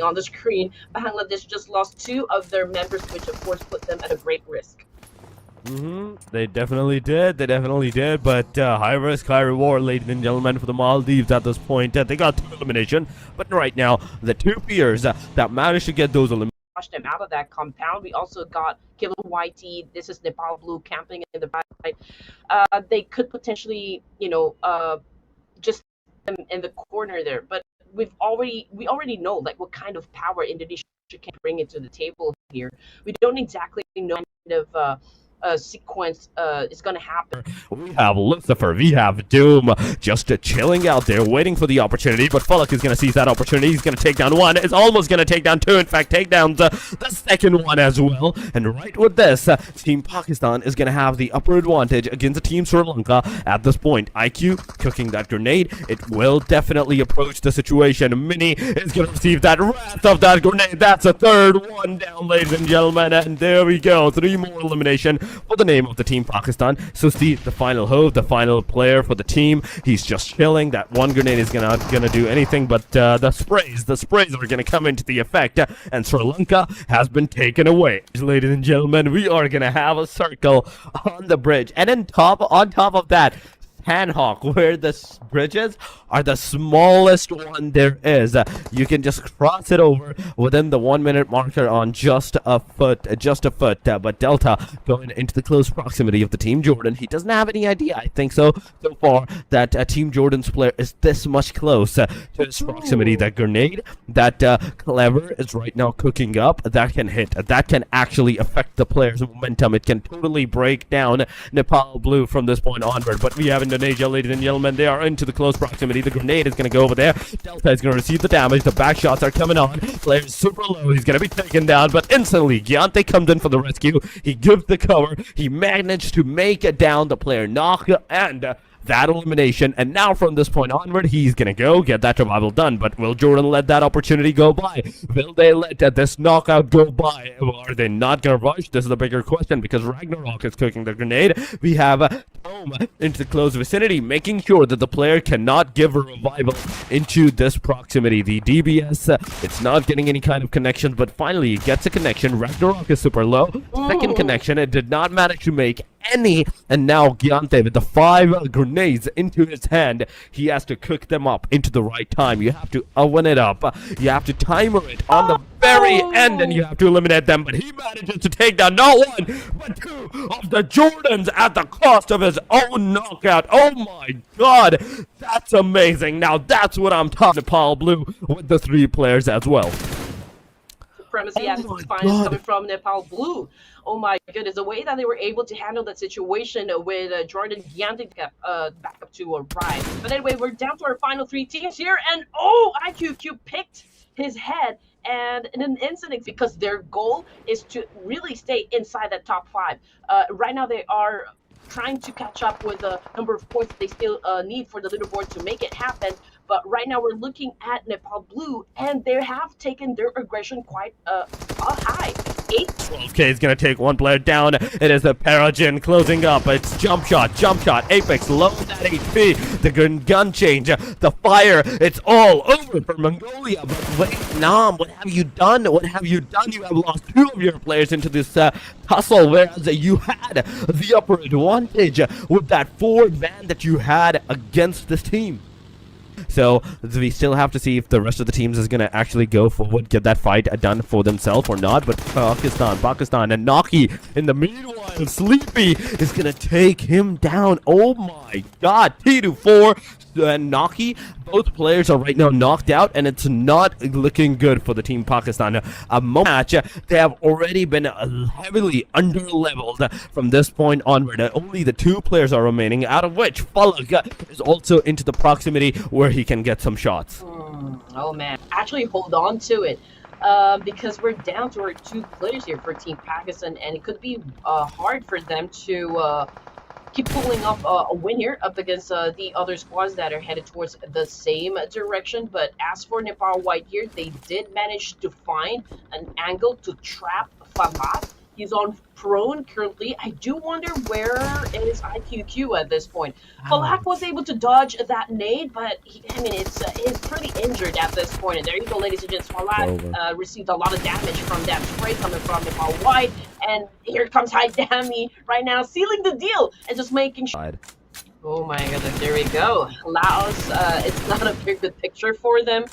on the screen, Bangladesh just lost 2 of their members, which of course put them at a great risk. They definitely did. They definitely did. But high risk, high reward, ladies and gentlemen, for the Maldives at this point. They got 2 elimination. But right now, the 2 peers that managed to get those eliminations. Pushed them out of that compound. We also got Kilo YT. This is Nepal Blue camping in the right. They could potentially, just them in the corner there. But we already know like what kind of power Indonesia can bring into the table here. We don't exactly know what kind of sequence is going to happen. We have Lucifer, we have Doom, just chilling out there, waiting for the opportunity, but Falak is going to seize that opportunity. He's going to take down 1, is almost going to take down 2, in fact, take down the second one as well. And right with this, Team Pakistan is going to have the upper advantage against the Team Sri Lanka at this point. IQ cooking that grenade, it will definitely approach the situation. Mini is going to receive that wrath of that grenade. That's a 3rd one down, ladies and gentlemen, and there we go, 3 more elimination for the name of the Team Pakistan. So Steve, the final hope, the final player for the team, he's just chilling. That 1 grenade is gonna do anything, but the sprays are gonna come into the effect, and Sri Lanka has been taken away. Ladies and gentlemen, we are gonna have a circle on the bridge, and on top of that, Hanhawk, where the bridges are the smallest one there is. You can just cross it over within the 1-minute marker on just a foot. But Delta going into the close proximity of the Team Jordan. He doesn't have any idea, I think so far, that Team Jordan's player is this much close to his proximity. That grenade that Clever is right now cooking up, that can hit. That can actually affect the player's momentum. It can totally break down Nepal Blue from this point onward. But we have Indonesia, ladies and gentlemen. They are into the close proximity. The grenade is going to go over there. Delta is going to receive the damage. The back shots are coming on. Player is super low. He's going to be taken down, but instantly Giante comes in for the rescue. He gives the cover. He managed to make it down. The player knock and that elimination, and now from this point onward, he's gonna go get that survival done. But will Jordan let that opportunity go by? Will they let this knockout go by? Or are they not gonna rush? This is the bigger question, because Ragnarok is cooking the grenade. We have Tom into the close vicinity, making sure that the player cannot give a revival into this proximity. The DBS, it's not getting any kind of connection, but finally it gets a connection. Ragnarok is super low. Second connection, it did not manage to make any, and now Giante with the 5 grenades into his hand, he has to cook them up into the right time. You have to oven it up, you have to timer it on the very end, and you have to eliminate them. But he manages to take down not 1 but 2 of the Jordans at the cost of his own knockout. Oh my god, that's amazing. Now that's what I'm talking about. Nepal Blue with the 3 players as well. Supremacy as it's coming from Nepal Blue. Oh my goodness, the way that they were able to handle that situation with Jordan Giante back up to a ride. But anyway, we're down to our final 3 teams here, and IQQ picked his head and in an incident, because their goal is to really stay inside that top 5. Right now they are trying to catch up with the number of points they still need for the leaderboard to make it happen. But right now we're looking at Nepal Blue, and they have taken their aggression quite high. 12K is going to take 1 player down. It is the Paragin closing up. It's jump shot, Apex, low that HP. The gun change, the fire, it's all over for Mongolia. But Vietnam, what have you done? You have lost 2 of your players into this tussle, whereas you had the upper advantage with that forward man that you had against this team. So we still have to see if the rest of the teams is going to actually go forward, get that fight done for themselves or not. But Pakistan, and Naki in the meanwhile, Sleepy is going to take him down. Oh my god, T24 and Naki, both players are right now knocked out, and it's not looking good for the Team Pakistan. A match, they have already been heavily under-leveled from this point onward. Only the 2 players are remaining, out of which Falak is also into the proximity where he can get some shots. Oh man, actually hold on to it. Because we're down to our 2 players here for Team Pakistan, and it could be hard for them to keep pulling off a win here up against the other squads that are headed towards the same direction. But as for Nepal White here, they did manage to find an angle to trap Fahad. He's on prone currently. I do wonder where is IQQ at this point. Falak was able to dodge that nade, but he's pretty injured at this point. And there you go, ladies and gents. Falak received a lot of damage from that spray coming from Nepal White. And here comes High Dami right now, sealing the deal and just making sure. Oh my goodness, there we go. Laos, it's not a very good picture for them.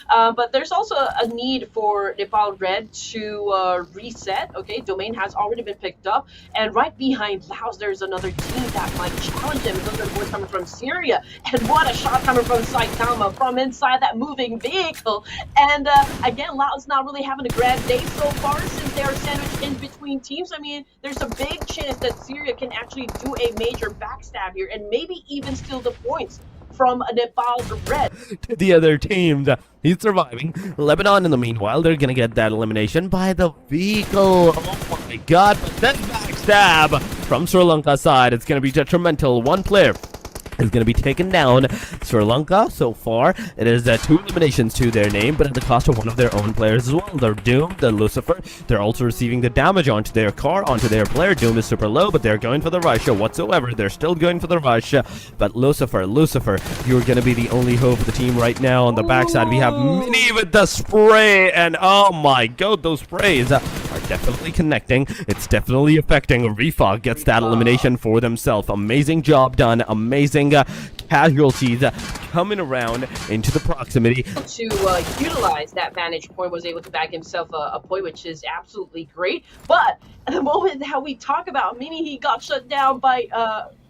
But there's also a need for Nepal Red to reset. Okay, Domain has already been picked up. And right behind Laos, there's another team that might challenge him. Those are the boys coming from Syria. And what a shot coming from Saitama from inside that moving vehicle. And again, Laos not really having a grand day so far since they're sandwiched in between teams. I mean, there's a big chance that Syria can actually do a major backstab here and maybe even steal the points from Nepal's Red. To the other team, he's surviving. Lebanon, in the meanwhile, they're gonna get that elimination by the vehicle. Oh my god, but then backstab from Sri Lanka side. It's gonna be detrimental. One player is going to be taken down. Sri Lanka, so far, it is 2 eliminations to their name, but at the cost of one of their own players as well. They're Doom, the Lucifer. They're also receiving the damage onto their car, onto their player. Doom is super low, but they're going for the rush whatsoever. They're still going for the rush. But Lucifer, you're going to be the only hope of the team right now. On the backside, we have Mini with the spray, and oh my god, those sprays are definitely connecting. It's definitely affecting. Rifa gets that elimination for themselves. Amazing job done. Amazing casualties coming around into the proximity. To utilize that vantage point, was able to bag himself a point, which is absolutely great. But at the moment that we talk about Mini, he got shut down by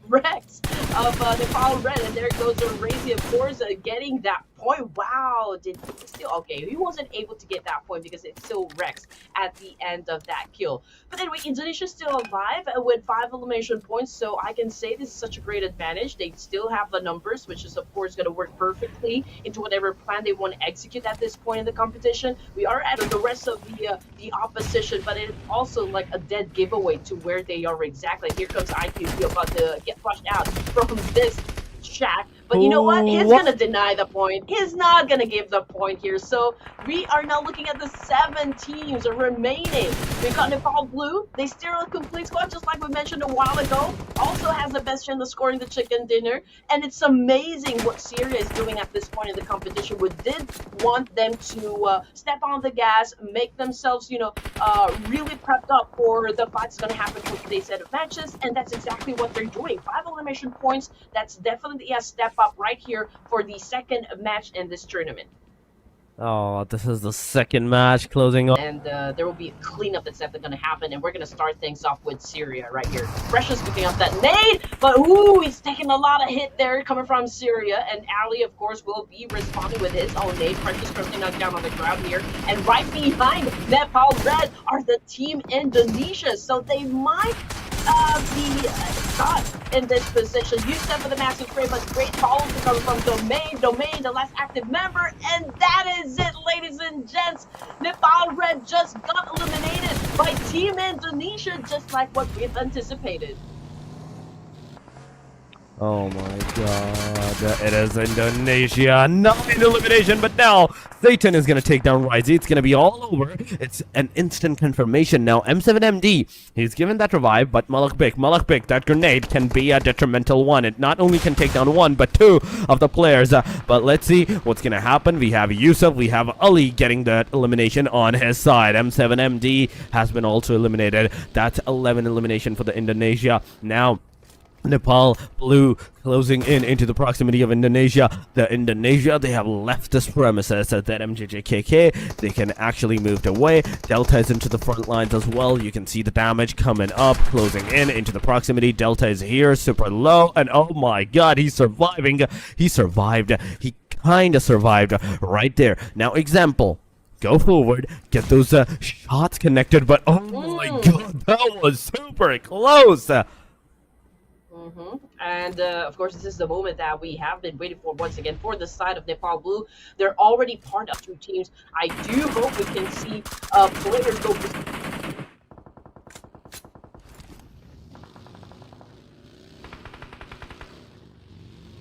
Rex of Nepal Red, and there goes Razy, of course, getting that point. Wow, did he still okay? He wasn't able to get that point because it's still Rex at the end of that kill. But anyway, Indonesia's still alive with 5 elimination points, so I can say this is such a great advantage. They still have the numbers, which is of course going to work perfectly into whatever plan they want to execute at this point in the competition. We are at the rest of the opposition, but it's also like a dead giveaway to where they are exactly. Here comes IQ about to get flushed out from this shack, but you know what? He's gonna deny the point. He's not gonna give the point here. So we are now looking at the 7 teams remaining. We've got Nepal Blue. They still a complete squad, just like we mentioned a while ago. Also has the best chance of scoring the chicken dinner, and it's amazing what Syria is doing at this point in the competition. We did want them to step on the gas, make themselves, really prepped up for the fight that's gonna happen for today's set of matches, and that's exactly what they're doing. 5 elimination points. That's definitely a step up right here for the second match in this tournament. Oh, this is the second match closing off. And there will be a cleanup that's definitely going to happen, and we're going to start things off with Syria right here. Precious picking up that nade, but ooh, he's taking a lot of hit there coming from Syria, and Ali, of course, will be responding with his own nade. Precious currently knocked down on the ground here, and right behind Nepal Red are the Team Indonesia, so they might be stuck in this position. Used them for the massive spray, but great follow coming from Domain, the last active member, and that is it, ladies and gents. Nepal Red just got eliminated by Team Indonesia, just like what we've anticipated. Oh my god, it is Indonesia, 9 elimination, but now Satan is going to take down Ryzy. It's going to be all over. It's an instant confirmation now. M7MD, he's given that revive, but Malakbek, that grenade can be a detrimental one. It not only can take down 1, but 2 of the players. But let's see what's going to happen. We have Yusuf, we have Ali getting that elimination on his side. M7MD has been also eliminated. That's 11 elimination for the Indonesia. Now, Nepal Blue closing in into the proximity of Indonesia. The Indonesia, they have left this premises at that MJJKK. They can actually move away. Delta is into the front lines as well. You can see the damage coming up, closing in into the proximity. Delta is here, super low, and oh my god, he's surviving. He survived. He kind of survived right there. Now, example. Go forward, get those shots connected, but oh my god, that was super close. And of course, this is the moment that we have been waiting for once again for the side of Nepal Blue. They're already part of 2 teams. I do hope we can see players go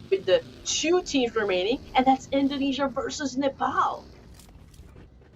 with the 2 teams remaining, and that's Indonesia versus Nepal.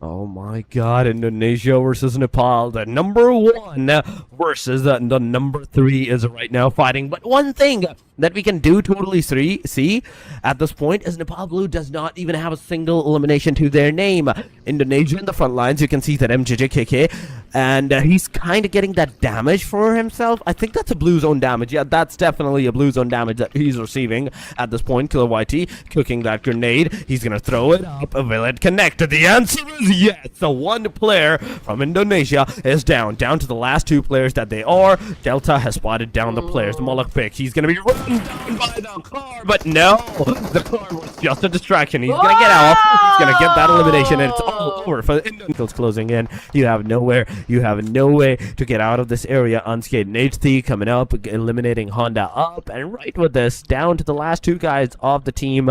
Oh my god, Indonesia versus Nepal. The number 1 versus the number 3 is right now fighting. But one thing that we can do totally see at this point is Nepal Blue does not even have a single elimination to their name. Indonesia in the front lines, you can see that MJJKK, and he's kind of getting that damage for himself. I think that's a blue zone damage. Yeah, that's definitely a blue zone damage that he's receiving at this point. Killer YT cooking that grenade. He's gonna throw it up. Will it connect? The answer is yes. The one player from Indonesia is down to the last 2 players that they are. Delta has spotted down the players. Malak pick. He's gonna be run down by the car, but no, the car was just a distraction. He's gonna get off. He's gonna get that elimination, and it's all over for the Indians closing in. You have no way to get out of this area unscathed. HT coming up, eliminating Honda up, and right with this, down to the last 2 guys of the team.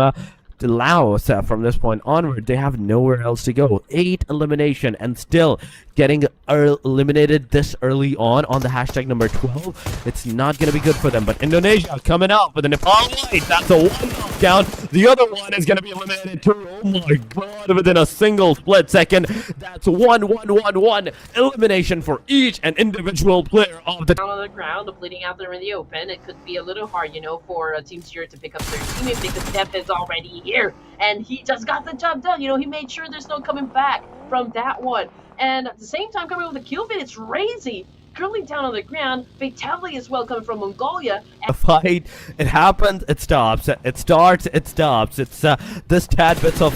The Laos, from this point onward, they have nowhere else to go. 8 elimination, and still getting eliminated this early on the hashtag number 12. It's not going to be good for them. But Indonesia coming up with a Nepal White. That's a 1 knockdown. The other one is going to be eliminated too. Oh my god, within a single split second. That's 1-1-1-1 elimination for each and individual player of the down on the ground, bleeding out there in the open. It could be a little hard, for Team Zero to pick up their teammate because Def is already here. And he just got the job done. He made sure there's no coming back from that one. And at the same time, coming with a kill feed, it's Razy currently down on the ground. Fatality as well coming from Mongolia. A fight, it happens, it stops, it starts, it stops. It's this tad bits of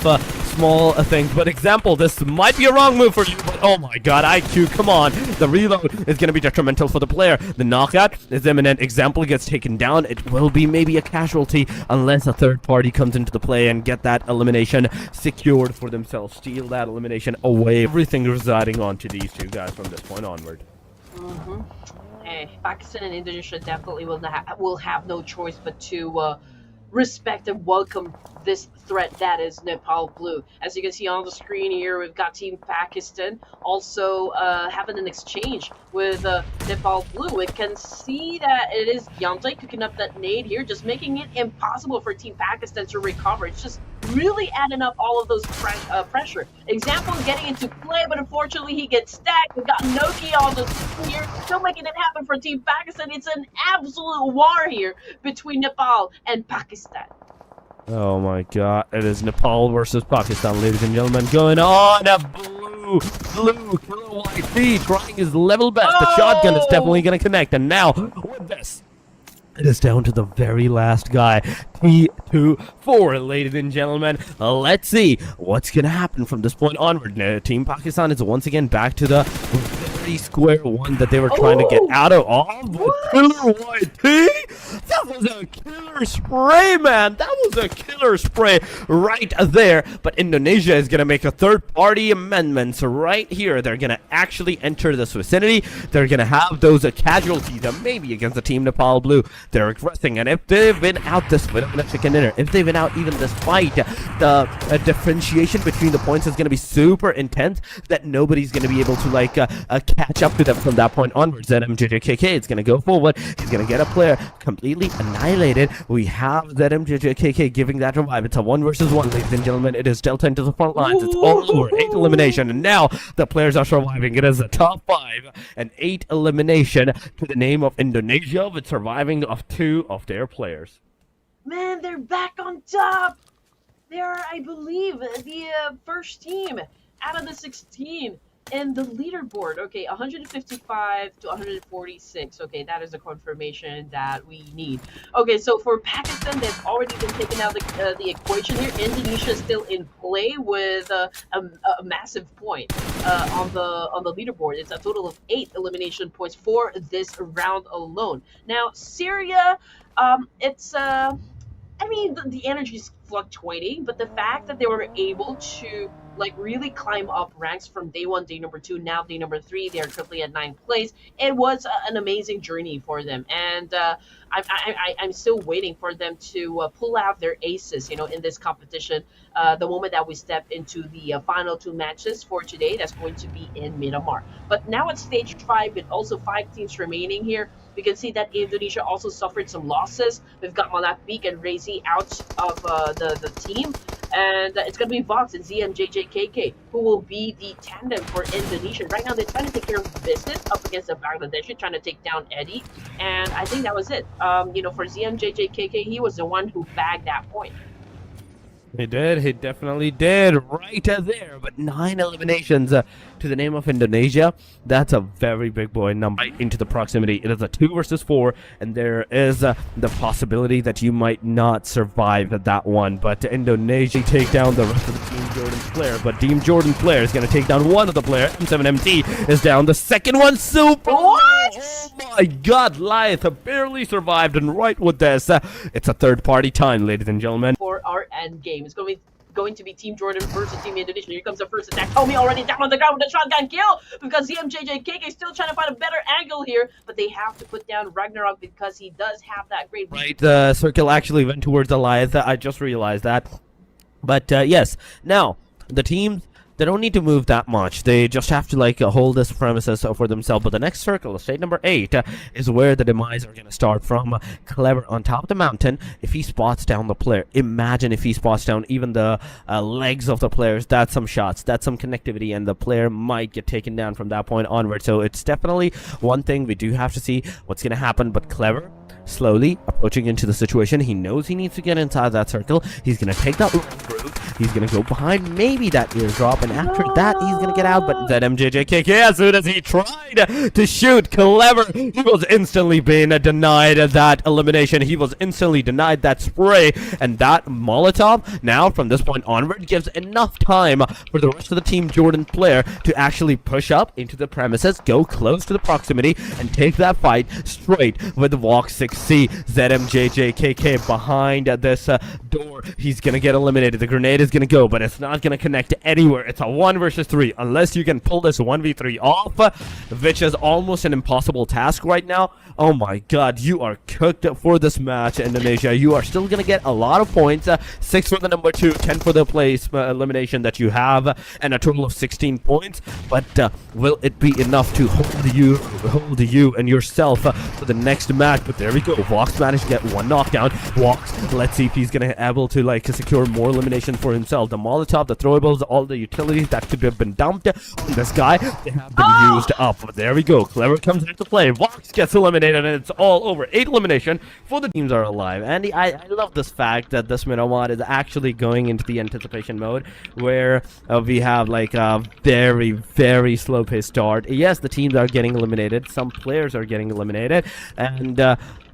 small things. But example, this might be a wrong move for you, but oh my god, IQ, come on. The reload is going to be detrimental for the player. The knockout is imminent. Example gets taken down. It will be maybe a casualty unless a third party comes into the play and get that elimination secured for themselves. Steal that elimination away. Everything residing onto these 2 guys from this point onward. Hey, Pakistan and Indonesia definitely will have no choice but to respect and welcome this threat that is Nepal Blue. As you can see on the screen here, we've got Team Pakistan also having an exchange with Nepal Blue. We can see that it is Yante cooking up that nade here, just making it impossible for Team Pakistan to recover. It's just really adding up all of those pressure. Example getting into play, but unfortunately he gets stacked. We've got Noki on the screen here, still making it happen for Team Pakistan. It's an absolute war here between Nepal and Pakistan. Oh my god, it is Nepal versus Pakistan, ladies and gentlemen, going on. A blue Killer YT trying his level best. The shotgun is definitely going to connect, and now with this, it is down to the very last guy. T24, ladies and gentlemen. Let's see what's going to happen from this point onward. Now, Team Pakistan is once again back to the very square one that they were trying to get out of. Killer YT? That was a killer spray, man. That was a killer spray right there. But Indonesia is going to make a third-party amendments right here. They're going to actually enter this vicinity. They're going to have those casualties maybe against the Team Nepal Blue. They're aggressing, and if they've been out this chicken dinner, if they've been out even this fight, the differentiation between the points is going to be super intense that nobody's going to be able to catch up to them from that point onwards. Then MJJKK is going to go forward. He's going to get a player completely annihilated. We have that MJJKK giving that revive. It's a 1 versus 1, ladies and gentlemen. It is Delta into the front lines. It's all over. 8 elimination, and now the players are surviving. It is a top 5 and 8 elimination to the name of Indonesia, with surviving of 2 of their players. Man, they're back on top. They're, I believe, the first team out of the 16 in the leaderboard. Okay, 155 to 146. Okay, that is a confirmation that we need. Okay, so for Pakistan, they've already been taken out the equation here. Indonesia is still in play with a massive point on the leaderboard. It's a total of 8 elimination points for this round alone. Now, Syria, it's I mean, the energy is fluctuating, but the fact that they were able to really climb up ranks from day 1, day number 2, now day number 3, they are currently at 9th place. It was an amazing journey for them, and I'm still waiting for them to pull out their aces, in this competition. The moment that we step into the final 2 matches for today, that's going to be in Myanmar. But now at stage 5, with also 5 teams remaining here, we can see that Indonesia also suffered some losses. We've got Malak Beek and Razy out of the team. And it's going to be Vox and ZMJJKK who will be the tandem for Indonesia. Right now, they're trying to take care of business up against the Bangladeshi, trying to take down Eddie. And I think that was it. For ZMJJKK, he was the one who bagged that point. He did. He definitely did. Right there. But 9 eliminations to the name of Indonesia. That's a very big boy number into the proximity. It is a 2 versus 4, and there is the possibility that you might not survive that one. But Indonesia take down the rest of the Team Jordan player. But Team Jordan player is going to take down one of the players. M7MT is down. The second one, super. What? Oh my God, Lyth barely survived. And right with this, it's a third-party time, ladies and gentlemen. For our end game, it's going to be Team Jordan versus Team Indonesia. Here comes the first attack. Tommy already down on the ground with a shotgun kill because ZMJJKK is still trying to find a better angle here, but they have to put down Ragnarok because he does have that great. Right, the circle actually went towards Elias. I just realized that. But yes, now the teams, they don't need to move that much. They just have to hold this premises for themselves. But the next circle, state number 8, is where the demise are going to start from. Clever on top of the mountain. If he spots down the player, imagine if he spots down even the legs of the players. That's some shots. That's some connectivity, and the player might get taken down from that point onward. So it's definitely one thing we do have to see what's going to happen. But Clever, slowly approaching into the situation. He knows he needs to get inside that circle. He's going to take that long route. He's going to go behind maybe that eardrop, and after that, he's going to get out. But that MJJKK, as soon as he tried to shoot Clever, he was instantly being denied that elimination. He was instantly denied that spray, and that Molotov, now from this point onward, gives enough time for the rest of the Team Jordan player to actually push up into the premises, go close to the proximity, and take that fight straight with the Walk 6C. ZMJJKK behind this door. He's going to get eliminated. The grenade is going to go, but it's not going to connect anywhere. It's a 1 versus 3 unless you can pull this 1v3 off, which is almost an impossible task right now. Oh my God, you are cooked for this match, Indonesia. You are still going to get a lot of points. 6 for the number 2, 10 for the place elimination that you have, and a total of 16 points. But will it be enough to hold you and yourself for the next match? But there we go. Vox managed to get 1 knockdown. Vox, let's see if he's going to be able to secure more elimination for himself. The Molotov, the throwables, all the utilities that could have been dumped on this guy, they have been used up. But there we go. Clever comes into play. Vox gets eliminated, and it's all over. 8 elimination for the teams are alive. Andy, I love this fact that this Minamod is actually going into the anticipation mode, where we have a very, very slow pace start. Yes, the teams are getting eliminated. Some players are getting eliminated, and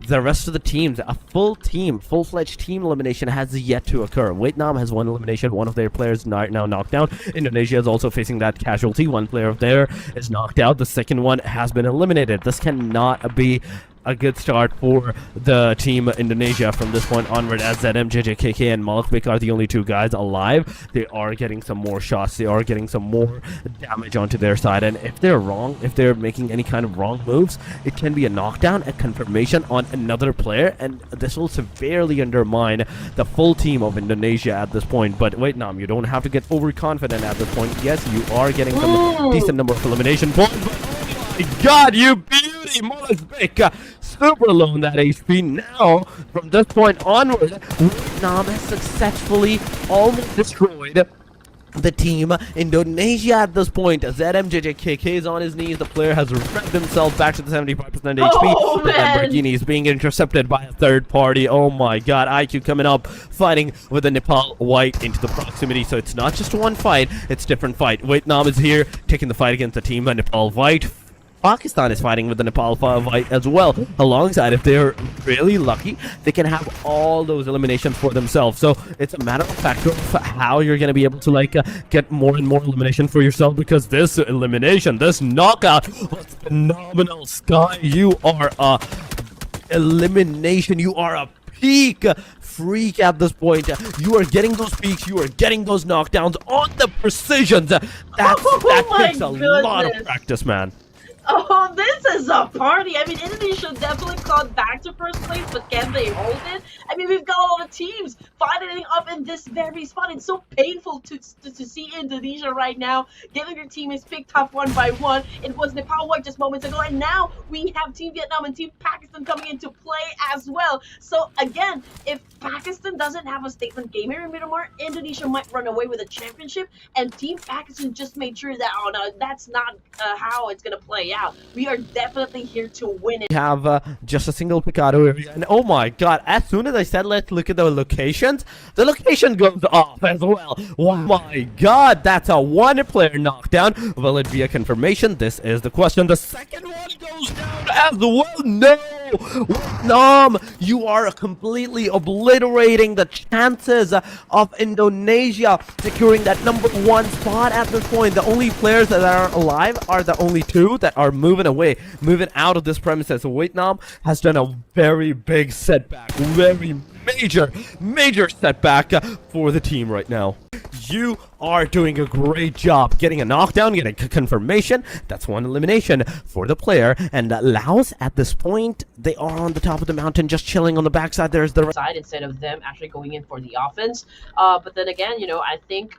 the rest of the teams, a full-fledged team elimination has yet to occur. Vietnam has 1 elimination. One of their players now knocked down. Indonesia is also facing that casualty. 1 player of there is knocked out. The second one has been eliminated. This cannot be a good start for the team Indonesia from this point onward, as that MJJKK and Malakbek are the only 2 guys alive. They are getting some more shots. They are getting some more damage onto their side, and if they're wrong, if they're making any kind of wrong moves, it can be a knockdown, a confirmation on another player, and this will severely undermine the full team of Indonesia at this point. But Vietnam, you don't have to get overconfident at this point. Yes, you are getting some decent number of elimination points, but oh my God, you beauty, Malakbek, super low on that HP. Now, from this point onward, Vietnam has successfully almost destroyed the team Indonesia at this point. ZMJJKK is on his knees. The player has revved himself back to the 75% HP. Oh, but Lamborghini is being intercepted by a third party. Oh my God, IQ coming up, fighting with the Nepal White into the proximity. So it's not just one fight, it's different fight. Vietnam is here taking the fight against the team Nepal White. Pakistan is fighting with the Nepal fight as well. Alongside, if they're really lucky, they can have all those eliminations for themselves. So it's a matter of fact of how you're going to be able to get more and more elimination for yourself, because this elimination, this knockout was phenomenal. Sky, you are a elimination. You are a peak freak at this point. You are getting those peaks, you are getting those knockdowns on the precisions. That takes a lot of practice, man. Oh, this is a party. I mean, Indonesia definitely caught back to first place, but can they hold it? I mean, we've got all the teams fighting up in this very spot. It's so painful to see Indonesia right now getting their teammates picked off one by one. It was Nepal White just moments ago, and now we have Team Vietnam and Team Pakistan coming into play as well. So again, if Pakistan doesn't have a statement game here in Myanmar, Indonesia might run away with a championship, and Team Pakistan just made sure that, oh no, that's not how it's going to play out. We are definitely here to win it. We have just a single Picado area, and oh my god, as soon as I said let's look at the locations, the location goes off as well. Oh my god, that's a one-player knockdown. Will it be a confirmation? This is the question. The second one goes down as well. No! Vietnam, you are completely obliterating the chances of Indonesia securing that #1 spot at this point. The only players that are alive are the only two that are moving away, moving out of this premises. So Vietnam has done a very big setback, very major setback for the team right now. You are doing a great job getting a knockdown, getting a confirmation. That's one elimination for the player. And Laos, at this point, they are on the top of the mountain, just chilling on the backside. There's the side instead of them actually going in for the offense. But then again, you know, I think,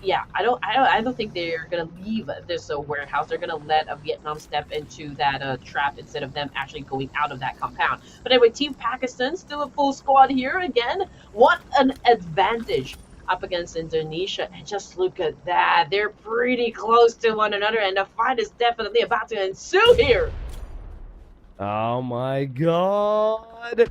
yeah, I don't think they're gonna leave this warehouse. They're gonna let Vietnam step into that trap instead of them actually going out of that compound. But anyway, Team Pakistan still a full squad here again. What an advantage up against Indonesia, and just look at that. They're pretty close to one another, and the fight is definitely about to ensue here. Oh my god.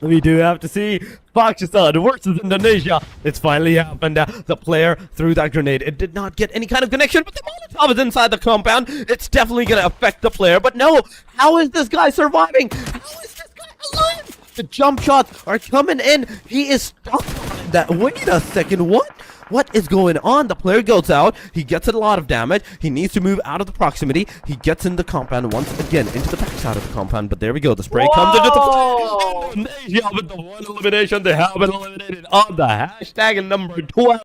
We do have to see Pakistan versus Indonesia. It's finally happened. The player threw that grenade. It did not get any kind of connection, but the Molotov is inside the compound. It's definitely going to affect the player. But no, how is this guy surviving? How is this guy alive? The jump shots are coming in. He is stuck on that. Wait a second. What is going on? The player goes out. He gets a lot of damage. He needs to move out of the proximity. He gets in the compound once again, into the backside of the compound. But there we go. The spray comes into the play. Indonesia with the one elimination. They have been eliminated on the hashtag #12.